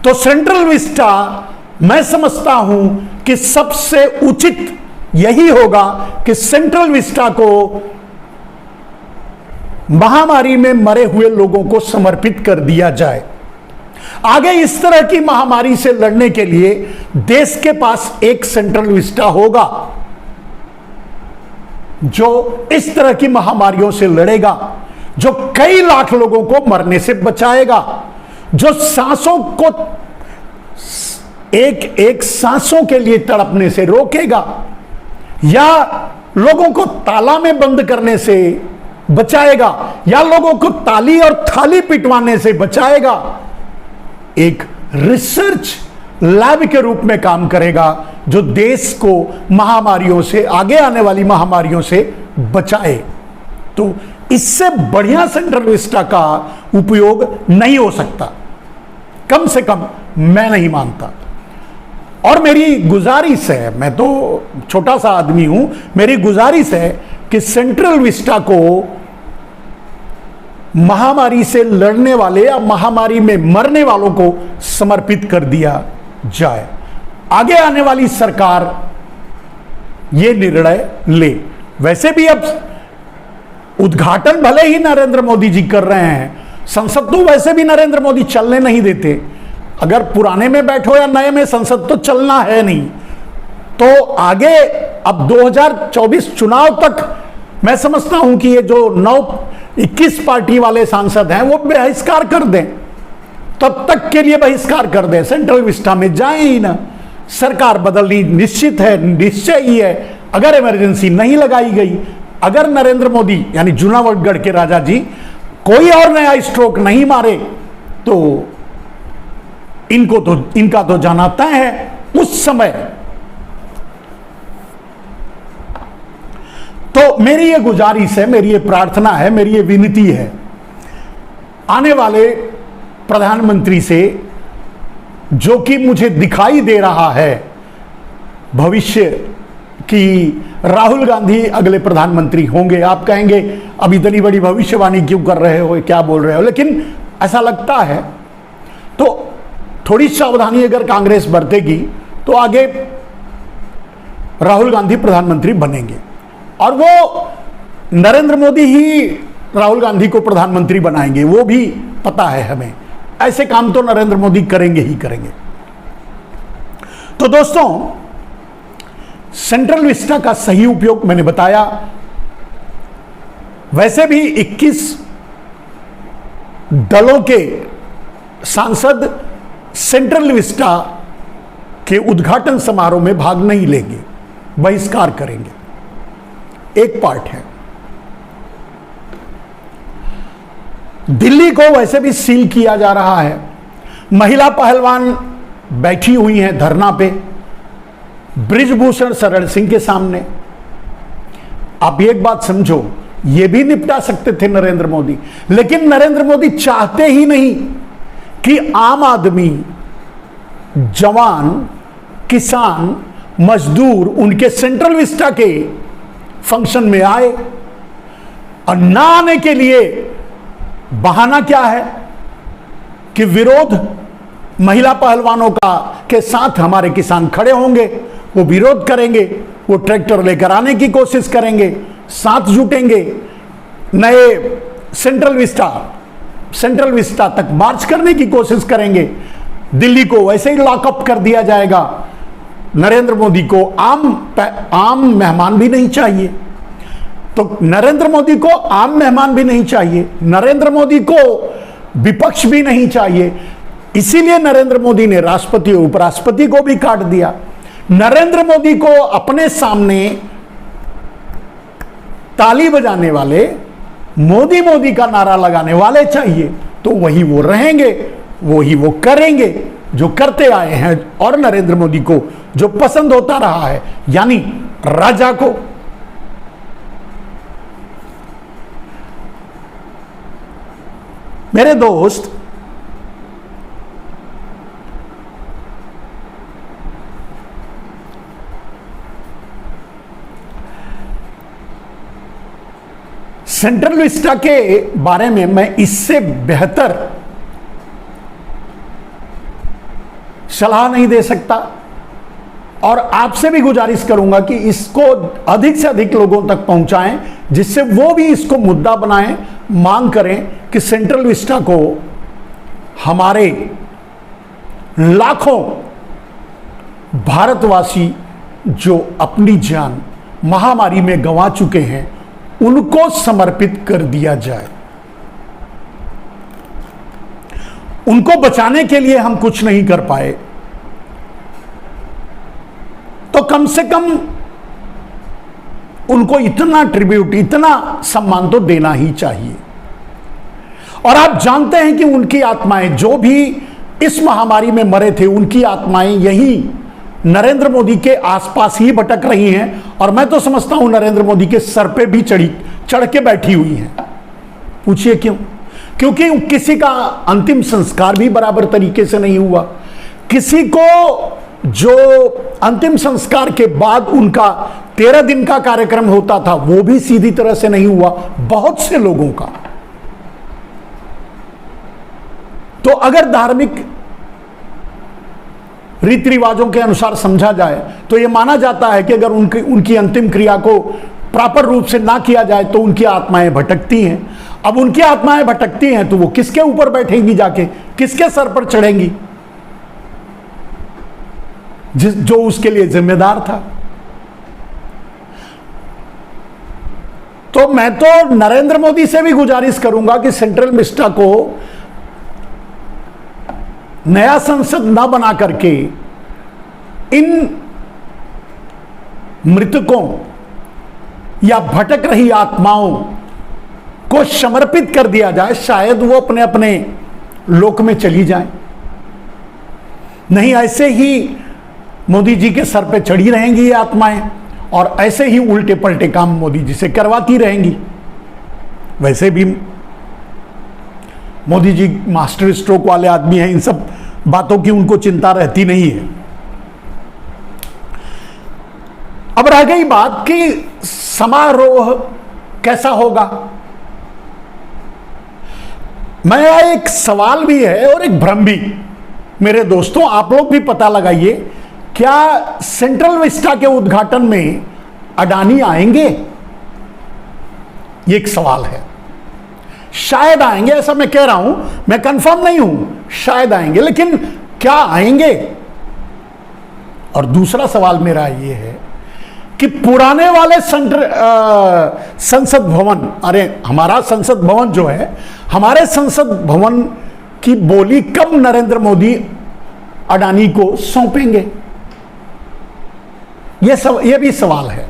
तो central Vista मैं समझता हूं कि सबसे उचित यही होगा कि सेंट्रल विस्टा को महामारी में मरे हुए लोगों को समर्पित कर दिया जाए। आगे इस तरह की महामारी से लड़ने के लिए देश के पास एक सेंट्रल विस्टा होगा जो इस तरह की महामारियों से लड़ेगा, जो कई लाख लोगों को मरने से बचाएगा, जो सांसों को एक एक सांसों के लिए तड़पने से रोकेगा या लोगों को ताला में बंद करने से बचाएगा या लोगों को ताली और थाली पिटवाने से बचाएगा। एक रिसर्च लैब के रूप में काम करेगा जो देश को महामारियों से, आगे आने वाली महामारियों से बचाए। तो इससे बढ़िया सेंट्रल विस्टा का उपयोग नहीं हो सकता, कम से कम मैं नहीं मानता। और मेरी गुजारिश है, मैं तो छोटा सा आदमी हूं, मेरी गुजारिश है कि सेंट्रल विस्टा को महामारी से लड़ने वाले या महामारी में मरने वालों को समर्पित कर दिया जाए। आगे आने वाली सरकार यह निर्णय ले। वैसे भी अब उद्घाटन भले ही नरेंद्र मोदी जी कर रहे हैं, संसद तो वैसे भी नरेंद्र मोदी चलने नहीं देते। अगर पुराने में बैठो या नए में, संसद तो चलना है नहीं। तो आगे अब 2024 चुनाव तक मैं समझता हूं कि ये जो 21 पार्टी वाले सांसद हैं वो बहिष्कार कर दें, तब तक के लिए बहिष्कार कर दें, सेंट्रल विस्टा में जाए ही ना। सरकार बदलनी निश्चित है, निश्चय ही है। अगर इमरजेंसी नहीं लगाई गई, अगर नरेंद्र मोदी यानी जूनागढ़ के राजा जी कोई और नया स्ट्रोक नहीं मारे तो इनका तो जाना तय है उस समय। तो मेरी ये गुजारिश है, मेरी ये प्रार्थना है, मेरी ये विनती है आने वाले प्रधानमंत्री से, जो कि मुझे दिखाई दे रहा है भविष्य कि राहुल गांधी अगले प्रधानमंत्री होंगे। आप कहेंगे अब इतनी बड़ी भविष्यवाणी क्यों कर रहे हो, क्या बोल रहे हो, लेकिन ऐसा लगता है। तो थोड़ी सावधानी अगर कांग्रेस बरतेगी तो आगे राहुल गांधी प्रधानमंत्री बनेंगे और वो नरेंद्र मोदी ही राहुल गांधी को प्रधानमंत्री बनाएंगे, वो भी पता है हमें। ऐसे काम तो नरेंद्र मोदी करेंगे ही करेंगे। तो दोस्तों, सेंट्रल विस्टा का सही उपयोग मैंने बताया। वैसे भी 21 दलों के सांसद सेंट्रल विस्टा के उद्घाटन समारोह में भाग नहीं लेंगे, बहिष्कार करेंगे। एक पार्ट है। दिल्ली को वैसे भी सील किया जा रहा है। महिला पहलवान बैठी हुई हैं धरना पे बृजभूषण शरण सिंह के सामने। आप एक बात समझो, ये भी निपटा सकते थे नरेंद्र मोदी, लेकिन नरेंद्र मोदी चाहते ही नहीं कि आम आदमी, जवान, किसान, मजदूर उनके सेंट्रल विस्टा के फंक्शन में आए। और ना आने के लिए बहाना क्या है कि विरोध महिला पहलवानों का के साथ हमारे किसान खड़े होंगे, वो विरोध करेंगे, वो ट्रैक्टर लेकर आने की कोशिश करेंगे, साथ जुटेंगे, नए सेंट्रल विस्टा तक मार्च करने की कोशिश करेंगे। दिल्ली को वैसे ही लॉकअप कर दिया जाएगा। नरेंद्र मोदी को आम मेहमान भी नहीं चाहिए। तो नरेंद्र मोदी को आम मेहमान भी नहीं चाहिए, नरेंद्र मोदी को विपक्ष भी नहीं चाहिए। इसीलिए नरेंद्र मोदी ने राष्ट्रपति और उपराष्ट्रपति को भी काट दिया। नरेंद्र मोदी को अपने सामने ताली बजाने वाले, मोदी मोदी का नारा लगाने वाले चाहिए। तो वही वो रहेंगे, वही वो करेंगे जो करते आए हैं और नरेंद्र मोदी को जो पसंद होता रहा है, यानी राजा को। मेरे दोस्त, सेंट्रल विस्टा के बारे में मैं इससे बेहतर सलाह नहीं दे सकता। और आपसे भी गुजारिश करूंगा कि इसको अधिक से अधिक लोगों तक पहुंचाएं, जिससे वो भी इसको मुद्दा बनाएं, मांग करें कि सेंट्रल विस्टा को हमारे लाखों भारतवासी जो अपनी जान महामारी में गंवा चुके हैं, उनको समर्पित कर दिया जाए। उनको बचाने के लिए हम कुछ नहीं कर पाए तो कम से कम उनको इतना ट्रिब्यूट, इतना सम्मान तो देना ही चाहिए। और आप जानते हैं कि उनकी आत्माएं, जो भी इस महामारी में मरे थे, उनकी आत्माएं यही नरेंद्र मोदी के आसपास ही भटक रही हैं। और मैं तो समझता हूं नरेंद्र मोदी के सर पे भी चढ़ के बैठी हुई हैं। पूछिए क्यों? क्योंकि किसी का अंतिम संस्कार भी बराबर तरीके से नहीं हुआ। किसी को जो अंतिम संस्कार के बाद उनका 13 दिन का कार्यक्रम होता था, वो भी सीधी तरह से नहीं हुआ। बहुत से लोगों का तो अगर धार्मिक रीति रिवाजों के अनुसार समझा जाए तो यह माना जाता है कि अगर उनकी अंतिम क्रिया को प्रॉपर रूप से ना किया जाए तो उनकी आत्माएं भटकती हैं। अब उनकी आत्माएं भटकती हैं तो वो किसके ऊपर बैठेंगी, जाके किसके सर पर चढ़ेंगी? जो उसके लिए जिम्मेदार था। तो मैं तो नरेंद्र मोदी से भी गुजारिश करूंगा कि सेंट्रल विस्टा को नया संसद न बना करके इन मृतकों या भटक रही आत्माओं को समर्पित कर दिया जाए। शायद वो अपने अपने लोक में चली जाएं। नहीं, ऐसे ही मोदी जी के सर पे चढ़ी रहेंगी ये आत्माएं और ऐसे ही उल्टे पलटे काम मोदी जी से करवाती रहेंगी। वैसे भी मोदी जी मास्टर स्ट्रोक वाले आदमी हैं, इन सब बातों की उनको चिंता रहती नहीं है। अब रह गई बात कि समारोह कैसा होगा। मैं एक सवाल भी है और एक भ्रम भी। मेरे दोस्तों, आप लोग भी पता लगाइए, क्या सेंट्रल विस्टा के उद्घाटन में अडानी आएंगे? ये एक सवाल है। शायद आएंगे, ऐसा मैं कह रहा हूं, मैं कंफर्म नहीं हूं, शायद आएंगे, लेकिन क्या आएंगे? और दूसरा सवाल मेरा ये है कि पुराने वाले संसद भवन, अरे हमारा संसद भवन जो है, हमारे संसद भवन की बोली कब नरेंद्र मोदी अडानी को सौंपेंगे? ये भी सवाल है,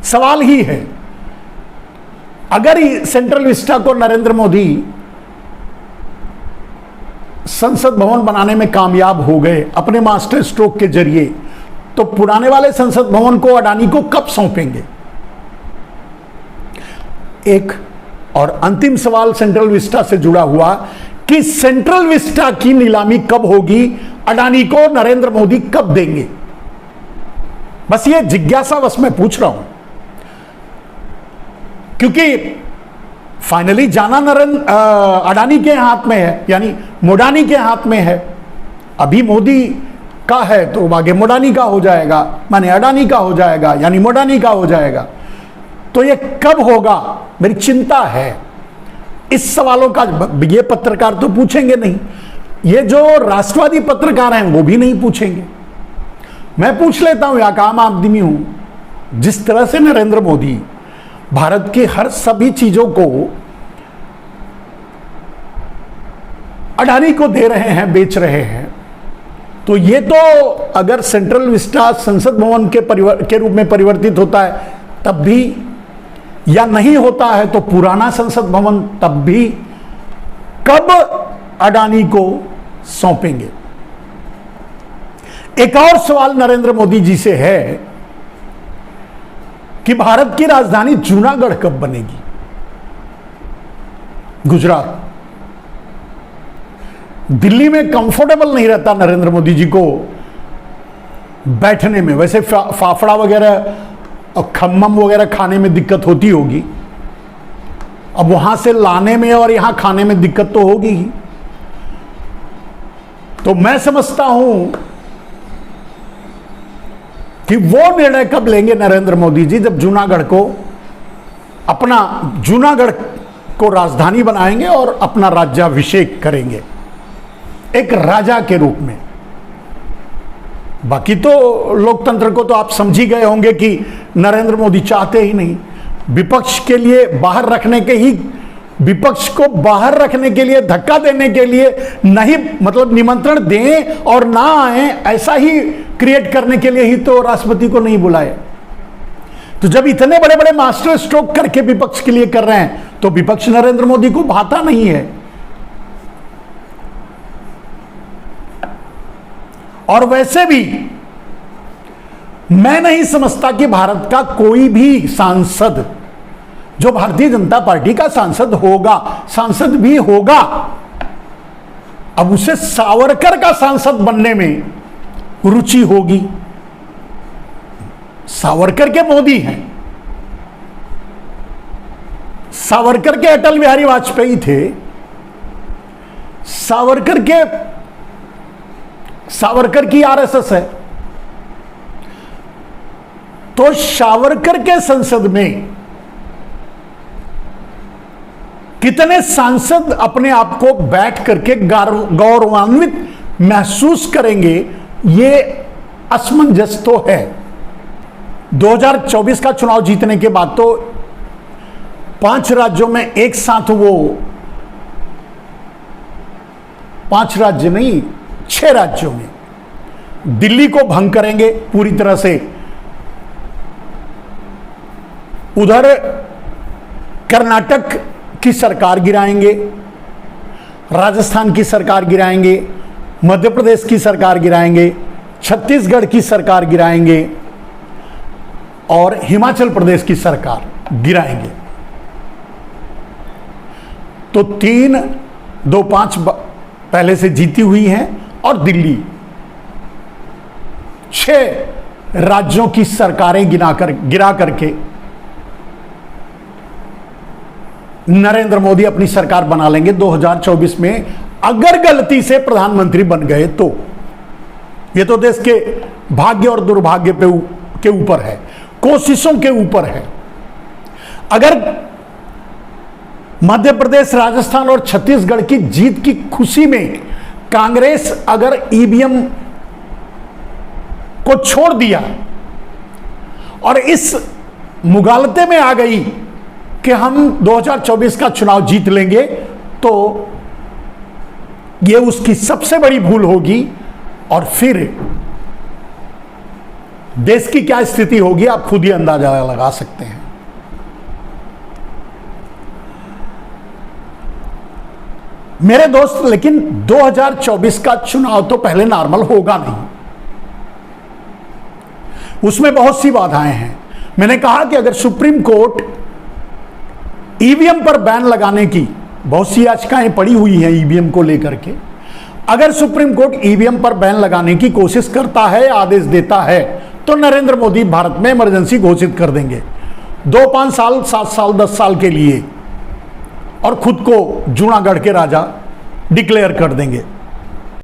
सवाल ही है। अगर सेंट्रल विस्टा को नरेंद्र मोदी संसद भवन बनाने में कामयाब हो गए अपने मास्टर स्ट्रोक के जरिए, तो पुराने वाले संसद भवन को अडानी को कब सौंपेंगे? एक और अंतिम सवाल सेंट्रल विस्टा से जुड़ा हुआ कि सेंट्रल विस्टा की नीलामी कब होगी, अडानी को नरेंद्र मोदी कब देंगे? बस ये जिज्ञासा बस मैं पूछ रहा हूं, क्योंकि फाइनली जाना अडानी के हाथ में है, यानी मोडानी के हाथ में है। अभी मोदी का है तो आगे मोडानी का हो जाएगा, माने अडानी का हो जाएगा, यानी मोडानी का हो जाएगा। तो ये कब होगा, मेरी चिंता है। इस सवालों का ये पत्रकार तो पूछेंगे नहीं, ये जो राष्ट्रवादी पत्रकार हैं वो भी नहीं पूछेंगे। मैं पूछ लेता हूं, या काम आदमी हूं। जिस तरह से नरेंद्र मोदी भारत के हर सभी चीजों को अडानी को दे रहे हैं, बेच रहे हैं, तो ये तो अगर सेंट्रल विस्टा संसद भवन के रूप में परिवर्तित होता है तब भी, या नहीं होता है तो पुराना संसद भवन तब भी, कब अडानी को सौंपेंगे? एक और सवाल नरेंद्र मोदी जी से है कि भारत की राजधानी जूनागढ़ कब बनेगी? गुजरात। दिल्ली में कंफर्टेबल नहीं रहता नरेंद्र मोदी जी को बैठने में। वैसे फाफड़ा वगैरह और खम्मम वगैरह खाने में दिक्कत होती होगी, अब वहां से लाने में और यहां खाने में दिक्कत तो होगी ही। तो मैं समझता हूं कि वो निर्णय कब लेंगे नरेंद्र मोदी जी, जब जूनागढ़ को राजधानी बनाएंगे और अपना राज्याभिषेक करेंगे एक राजा के रूप में। बाकी तो लोकतंत्र को तो आप समझ ही गए होंगे कि नरेंद्र मोदी चाहते ही नहीं। विपक्ष को बाहर रखने के लिए, धक्का देने के लिए नहीं, मतलब निमंत्रण दें और ना आए ऐसा ही क्रिएट करने के लिए ही तो राष्ट्रपति को नहीं बुलाए। तो जब इतने बड़े बड़े मास्टर स्ट्रोक करके विपक्ष के लिए कर रहे हैं तो विपक्ष नरेंद्र मोदी को भाता नहीं है। और वैसे भी मैं नहीं समझता कि भारत का कोई भी सांसद जो भारतीय जनता पार्टी का सांसद भी होगा, अब उसे सावरकर का सांसद बनने में रुचि होगी। सावरकर के मोदी हैं, सावरकर के अटल बिहारी वाजपेयी थे, सावरकर की आरएसएस है। तो सावरकर के संसद में कितने सांसद अपने आप को बैठ करके गौरवान्वित महसूस करेंगे, ये असमंजस तो है। 2024 का चुनाव जीतने के बाद तो 5 राज्यों में एक साथ वो 5 राज्य नहीं 6 राज्यों में दिल्ली को भंग करेंगे पूरी तरह से, उधर कर्नाटक की सरकार गिराएंगे, राजस्थान की सरकार गिराएंगे, मध्य प्रदेश की सरकार गिराएंगे, छत्तीसगढ़ की सरकार गिराएंगे और हिमाचल प्रदेश की सरकार गिराएंगे। तो 3-2-5 पहले से जीती हुई हैं और दिल्ली 6 राज्यों की सरकारें गिरा करके नरेंद्र मोदी अपनी सरकार बना लेंगे 2024 में। अगर गलती से प्रधानमंत्री बन गए तो यह तो देश के भाग्य और दुर्भाग्य के ऊपर है, कोशिशों के ऊपर है। अगर मध्य प्रदेश, राजस्थान और छत्तीसगढ़ की जीत की खुशी में कांग्रेस अगर ईवीएम को छोड़ दिया और इस मुगालते में आ गई कि हम 2024 का चुनाव जीत लेंगे, तो यह उसकी सबसे बड़ी भूल होगी। और फिर देश की क्या स्थिति होगी आप खुद ही अंदाजा लगा सकते हैं। मेरे दोस्त, लेकिन 2024 का चुनाव तो पहले नॉर्मल होगा नहीं, उसमें बहुत सी बाधाएं हैं। मैंने कहा कि अगर सुप्रीम कोर्ट ईवीएम पर बैन लगाने की, बहुत सी याचिकाएं पड़ी हुई हैं ईवीएम को लेकर के, अगर सुप्रीम कोर्ट ईवीएम पर बैन लगाने की कोशिश करता है, आदेश देता है, तो नरेंद्र मोदी भारत में इमरजेंसी घोषित कर देंगे 2-5 साल, 7 साल, 10 साल के लिए, और खुद को जूनागढ़ के राजा डिक्लेयर कर देंगे।